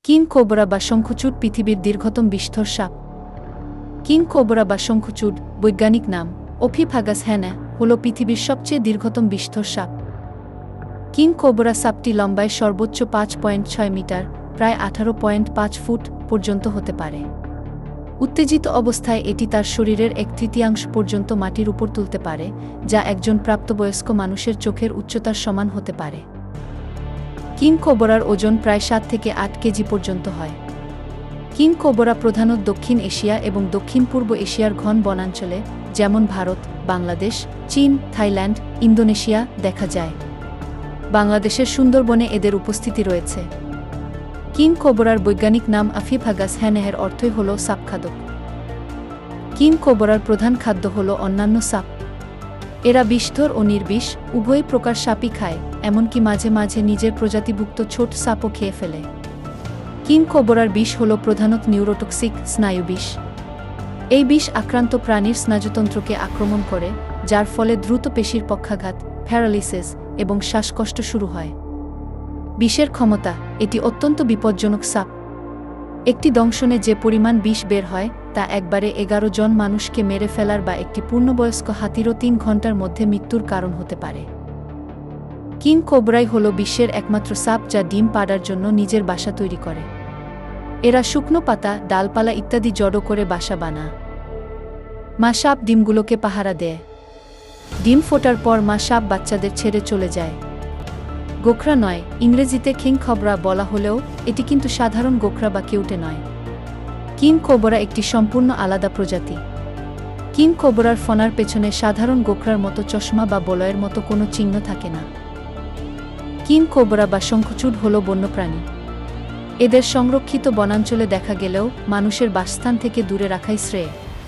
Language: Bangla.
কিং কোবরা বা শঙ্খচূড় পৃথিবীর দীর্ঘতম বিষধর সাপ। কিং কোবরা বা শঙ্খচূড় বৈজ্ঞানিক নাম ওফিফাগাস হ্যানা হল পৃথিবীর সবচেয়ে দীর্ঘতম বিষধর সাপ। কিং কোবরা সাপটি লম্বায় সর্বোচ্চ 5.6 মিটার প্রায় 18.5 ফুট পর্যন্ত হতে পারে। উত্তেজিত অবস্থায় এটি তার শরীরের 1/3 পর্যন্ত মাটির উপর তুলতে পারে, যা একজন প্রাপ্তবয়স্ক মানুষের চোখের উচ্চতার সমান হতে পারে। কিং কোবরার ওজন প্রায় 7 থেকে 8 কেজি পর্যন্ত হয়। কিং কোবরা প্রধানত দক্ষিণ এশিয়া এবং দক্ষিণ পূর্ব এশিয়ার ঘন বনাঞ্চলে যেমন ভারত, বাংলাদেশ, চীন, থাইল্যান্ড, ইন্দোনেশিয়া দেখা যায়। বাংলাদেশের সুন্দরবনে এদের উপস্থিতি রয়েছে। কিং কোবরার বৈজ্ঞানিক নাম ওফিফাগাস হ্যানা-এর অর্থই হল সাপখাদক। কিং কোবরার প্রধান খাদ্য হল অন্যান্য সাপ। এরা বিষধর ও নির্বিষ উভয় প্রকার সাপই খায়, এমনকি মাঝে মাঝে নিজের প্রজাতিভুক্ত ছোট সাপও খেয়ে ফেলে। কিং কোবরার বিষ হল প্রধানত নিউরোটক্সিক স্নায়ুবিষ। এই বিষ আক্রান্ত প্রাণীর স্নায়ুতন্ত্রকে আক্রমণ করে, যার ফলে দ্রুত পেশির পক্ষাঘাত, প্যারালিসিস এবং শ্বাসকষ্ট শুরু হয়। বিষের ক্ষমতা: এটি অত্যন্ত বিপজ্জনক সাপ। একটি দংশনে যে পরিমাণ বিষ বের হয় তা একবারে 11 জন মানুষকে মেরে ফেলার বা একটি পূর্ণবয়স্ক হাতিরও 3 ঘন্টার মধ্যে মৃত্যুর কারণ হতে পারে। কিং কোবরাই হল বিশ্বের একমাত্র সাপ যা ডিম পাড়ার জন্য নিজের বাসা তৈরি করে। এরা শুকনো পাতা, ডালপালা ইত্যাদি জড়ো করে বাসা বানায়। মা সাপ ডিমগুলোকে পাহারা দেয়। ডিম ফোটার পর মা সাপ বাচ্চাদের ছেড়ে চলে যায়। গোখরা নয়, ইংরেজিতে কিং কোবরা বলা হলেও এটি কিন্তু সাধারণ গোখরা বা কেউটে নয়। কিং কোবরা একটি সম্পূর্ণ আলাদা প্রজাতি। কিং কোবরার ফনার পেছনে সাধারণ গোখরার মতো চশমা বা বলয়ের মতো কোনো চিহ্ন থাকে না। কিং কোবরা বা শঙ্খচূড় হল বন্যপ্রাণী। এদের সংরক্ষিত বনাঞ্চলে দেখা গেলেও মানুষের বাসস্থান থেকে দূরে রাখাই শ্রেয়।